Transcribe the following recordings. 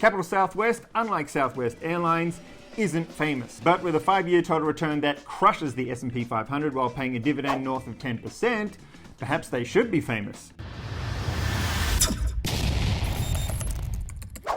Capital Southwest, unlike Southwest Airlines, isn't famous, but with a 5-year total return that crushes the S&P 500 while paying a dividend north of 10%, perhaps they should be famous.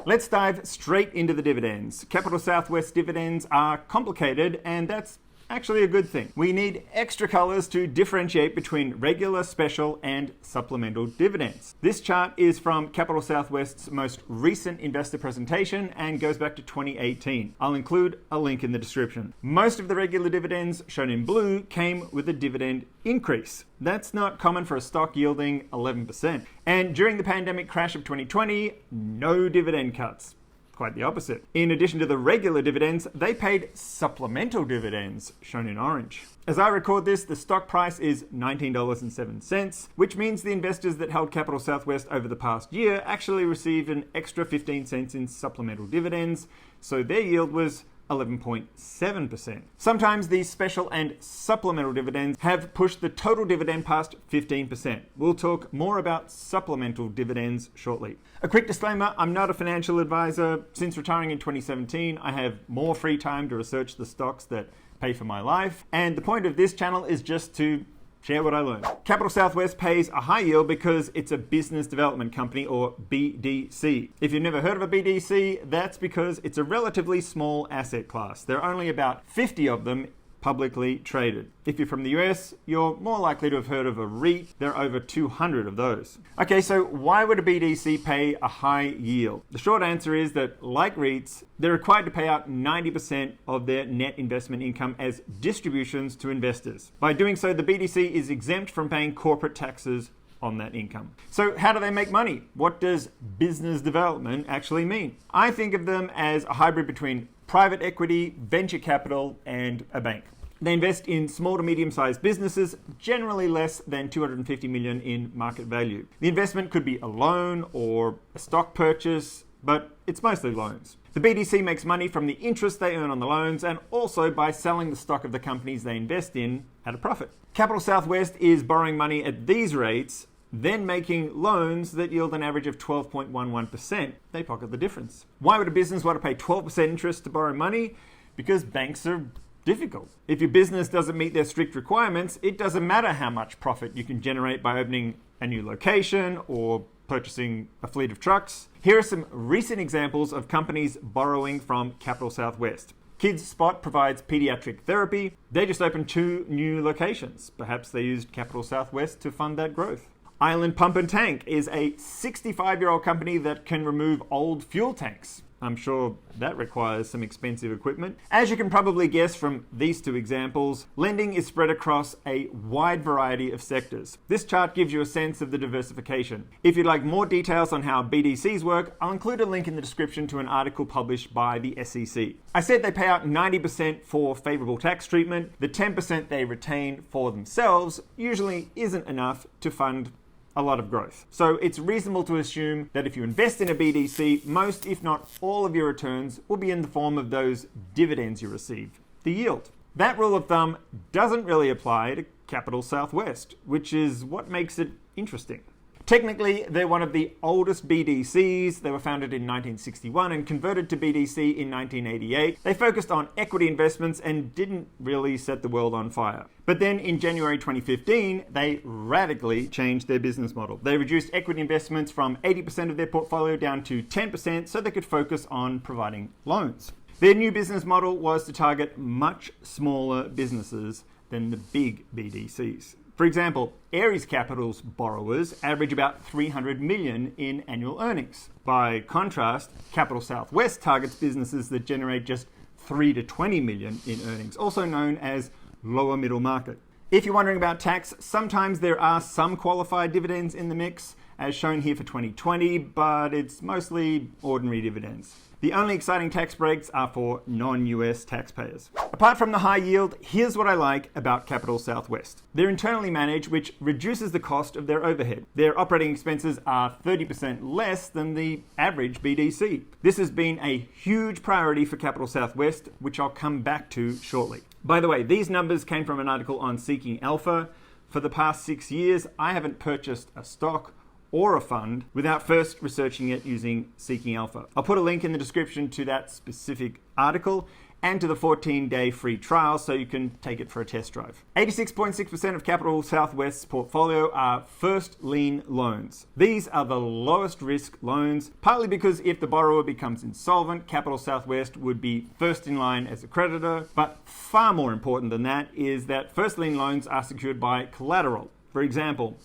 Let's dive straight into the dividends. Capital Southwest dividends are complicated, and that's actually a good thing. We need extra colors to differentiate between regular, special, and supplemental dividends. This chart is from Capital Southwest's most recent investor presentation and goes back to 2018. I'll include a link in the description. Most of the regular dividends, shown in blue, came with a dividend increase. That's not common for a stock yielding 11%. And during the pandemic crash of 2020, no dividend cuts. Quite the opposite. In addition to the regular dividends, they paid supplemental dividends, shown in orange. As I record this, the stock price is $19.07, which means the investors that held Capital Southwest over the past year actually received an extra 15 cents in supplemental dividends, so their yield was 11.7%. Sometimes these special and supplemental dividends have pushed the total dividend past 15%. We'll talk more about supplemental dividends shortly. A quick disclaimer, I'm not a financial advisor. Since retiring in 2017, I have more free time to research the stocks that pay for my life, and the point of this channel is just to share what I learned. Capital Southwest pays a high yield because it's a business development company, or BDC. If you've never heard of a BDC, that's because it's a relatively small asset class. There are only about 50 of them publicly traded. If you're from the US, you're more likely to have heard of a REIT. There are over 200 of those. Okay, so why would a BDC pay a high yield? The short answer is that, like REITs, they're required to pay out 90% of their net investment income as distributions to investors. By doing so, the BDC is exempt from paying corporate taxes on that income. So how do they make money? What does business development actually mean? I think of them as a hybrid between private equity, venture capital, and a bank. They invest in small to medium-sized businesses, generally less than $250 million in market value. The investment could be a loan or a stock purchase, but it's mostly loans. The BDC makes money from the interest they earn on the loans and also by selling the stock of the companies they invest in at a profit. Capital Southwest is borrowing money at these rates, then making loans that yield an average of 12.11%. They pocket the difference. Why would a business want to pay 12% interest to borrow money? Because banks are difficult. If your business doesn't meet their strict requirements, it doesn't matter how much profit you can generate by opening a new location or purchasing a fleet of trucks. Here are some recent examples of companies borrowing from Capital Southwest. Kids Spot provides pediatric therapy. They just opened 2 new locations. Perhaps they used Capital Southwest to fund that growth. Island Pump and Tank is a 65-year-old company that can remove old fuel tanks. I'm sure that requires some expensive equipment. As you can probably guess from these 2 examples, lending is spread across a wide variety of sectors. This chart gives you a sense of the diversification. If you'd like more details on how BDCs work, I'll include a link in the description to an article published by the SEC. I said they pay out 90% for favorable tax treatment. The 10% they retain for themselves usually isn't enough to fund a lot of growth. So it's reasonable to assume that if you invest in a BDC, most, if not all, of your returns will be in the form of those dividends you receive, the yield. That rule of thumb doesn't really apply to Capital Southwest, which is what makes it interesting. Technically, they're one of the oldest BDCs. They were founded in 1961 and converted to BDC in 1988. They focused on equity investments and didn't really set the world on fire. But then in January 2015, they radically changed their business model. They reduced equity investments from 80% of their portfolio down to 10% so they could focus on providing loans. Their new business model was to target much smaller businesses than the big BDCs. For example, Ares Capital's borrowers average about $300 million in annual earnings. By contrast, Capital Southwest targets businesses that generate just $3 to $20 million in earnings, also known as lower middle market. If you're wondering about tax, sometimes there are some qualified dividends in the mix, as shown here for 2020, but it's mostly ordinary dividends. The only exciting tax breaks are for non-US taxpayers. Apart from the high yield, here's what I like about Capital Southwest. They're internally managed, which reduces the cost of their overhead. Their operating expenses are 30% less than the average BDC. This has been a huge priority for Capital Southwest, which I'll come back to shortly. By the way, these numbers came from an article on Seeking Alpha. For the past 6 years, I haven't purchased a stock or a fund without first researching it using Seeking Alpha. I'll put a link in the description to that specific article and to the 14-day free trial so you can take it for a test drive. 86.6% of Capital Southwest's portfolio are first lien loans. These are the lowest risk loans, partly because if the borrower becomes insolvent, Capital Southwest would be first in line as a creditor. But far more important than that is that first lien loans are secured by collateral. For example,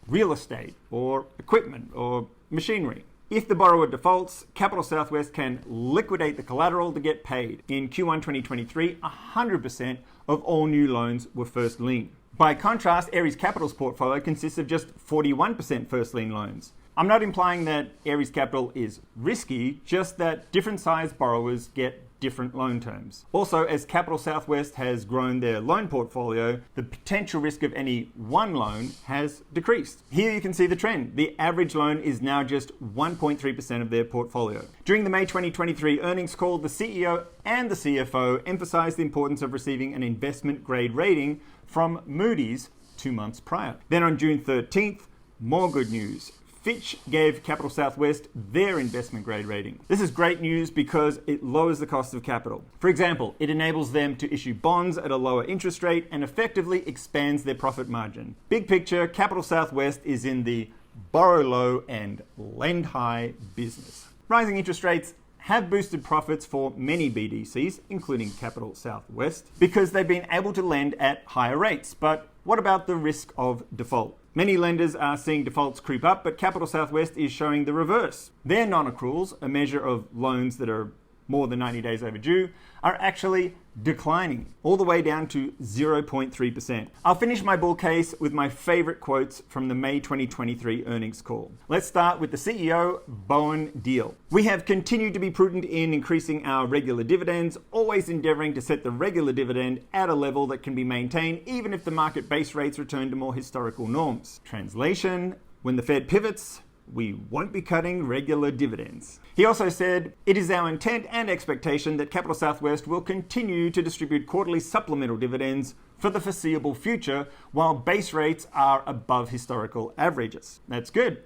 real estate or equipment or machinery. If the borrower defaults, Capital Southwest can liquidate the collateral to get paid. In Q1 2023, 100% of all new loans were first lien. By contrast, Ares Capital's portfolio consists of just 41% first lien loans. I'm not implying that Ares Capital is risky, just that different sized borrowers get different loan terms. Also, as Capital Southwest has grown their loan portfolio, the potential risk of any one loan has decreased. Here you can see the trend. The average loan is now just 1.3% of their portfolio. During the May 2023 earnings call, the CEO and the CFO emphasized the importance of receiving an investment grade rating from Moody's 2 months prior. Then on June 13th, more good news. Fitch gave Capital Southwest their investment grade rating. This is great news because it lowers the cost of capital. For example, it enables them to issue bonds at a lower interest rate and effectively expands their profit margin. Big picture, Capital Southwest is in the borrow low and lend high business. Rising interest rates have boosted profits for many BDCs, including Capital Southwest, because they've been able to lend at higher rates. But what about the risk of default? Many lenders are seeing defaults creep up, but Capital Southwest is showing the reverse. Their non-accruals, a measure of loans that are more than 90 days overdue, are actually declining, all the way down to 0.3%. I'll finish my bull case with my favorite quotes from the May 2023 earnings call. Let's start with the CEO, Bowen Deal. We have continued to be prudent in increasing our regular dividends, always endeavoring to set the regular dividend at a level that can be maintained even if the market base rates return to more historical norms. Translation, when the Fed pivots, we won't be cutting regular dividends. He also said, it is our intent and expectation that Capital Southwest will continue to distribute quarterly supplemental dividends for the foreseeable future while base rates are above historical averages. That's good.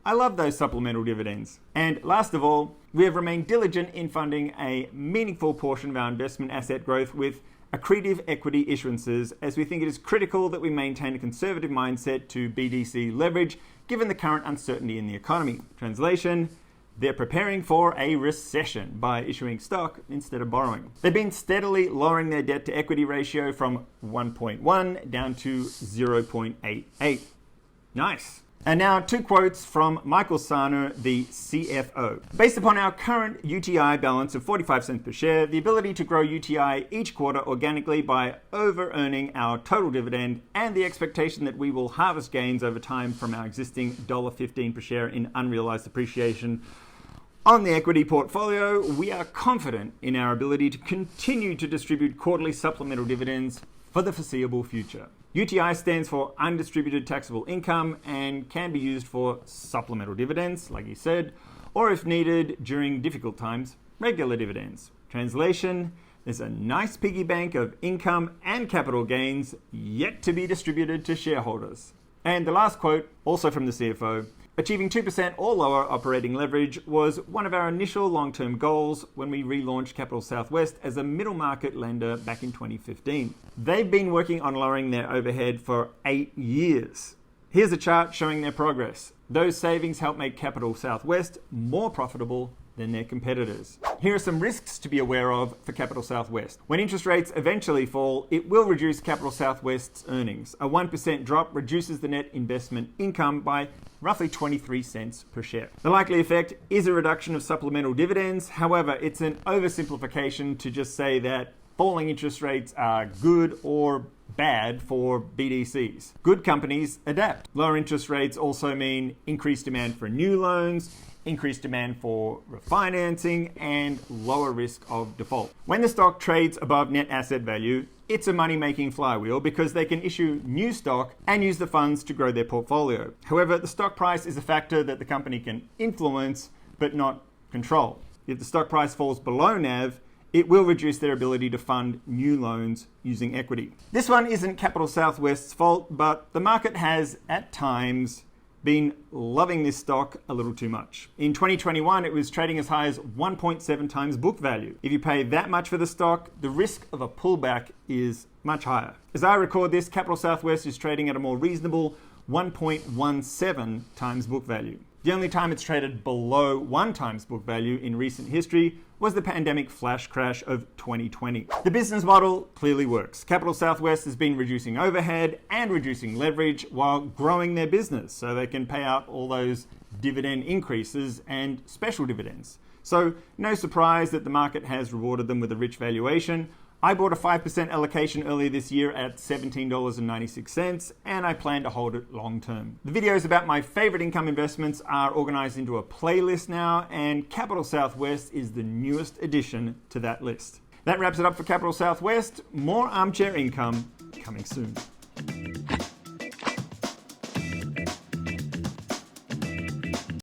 I love those supplemental dividends. And last of all, we have remained diligent in funding a meaningful portion of our investment asset growth with accretive equity issuances, as we think it is critical that we maintain a conservative mindset to BDC leverage given the current uncertainty in the economy. Translation, they're preparing for a recession by issuing stock instead of borrowing. They've been steadily lowering their debt to equity ratio from 1.1 down to 0.88. Nice. And now 2 quotes from Michael Sarner, the CFO. Based upon our current UTI balance of 45 cents per share, the ability to grow UTI each quarter organically by over-earning our total dividend, and the expectation that we will harvest gains over time from our existing $1.15 per share in unrealized appreciation on the equity portfolio, we are confident in our ability to continue to distribute quarterly supplemental dividends for the foreseeable future. UTI stands for undistributed taxable income and can be used for supplemental dividends, like he said, or if needed during difficult times, regular dividends. Translation, there's a nice piggy bank of income and capital gains yet to be distributed to shareholders. And the last quote, also from the CFO, achieving 2% or lower operating leverage was one of our initial long-term goals when we relaunched Capital Southwest as a middle market lender back in 2015. They've been working on lowering their overhead for 8 years. Here's a chart showing their progress. Those savings help make Capital Southwest more profitable than their competitors. Here are some risks to be aware of for Capital Southwest. When interest rates eventually fall, it will reduce Capital Southwest's earnings. A 1% drop reduces the net investment income by roughly 23 cents per share. The likely effect is a reduction of supplemental dividends. However, it's an oversimplification to just say that falling interest rates are good or bad for BDCs. Good companies adapt. Lower interest rates also mean increased demand for new loans, increased demand for refinancing, and lower risk of default. When the stock trades above net asset value, it's a money-making flywheel because they can issue new stock and use the funds to grow their portfolio. However, the stock price is a factor that the company can influence but not control. If the stock price falls below NAV, it will reduce their ability to fund new loans using equity. This one isn't Capital Southwest's fault, but the market has, at times, been loving this stock a little too much. In 2021, it was trading as high as 1.7 times book value. If you pay that much for the stock, the risk of a pullback is much higher. As I record this, Capital Southwest is trading at a more reasonable 1.17 times book value. The only time it's traded below 1 times book value in recent history was the pandemic flash crash of 2020. The business model clearly works. Capital Southwest has been reducing overhead and reducing leverage while growing their business so they can pay out all those dividend increases and special dividends. So no surprise that the market has rewarded them with a rich valuation. I bought a 5% allocation earlier this year at $17.96, and I plan to hold it long term. The videos about my favorite income investments are organized into a playlist now, and Capital Southwest is the newest addition to that list. That wraps it up for Capital Southwest. More armchair income coming soon.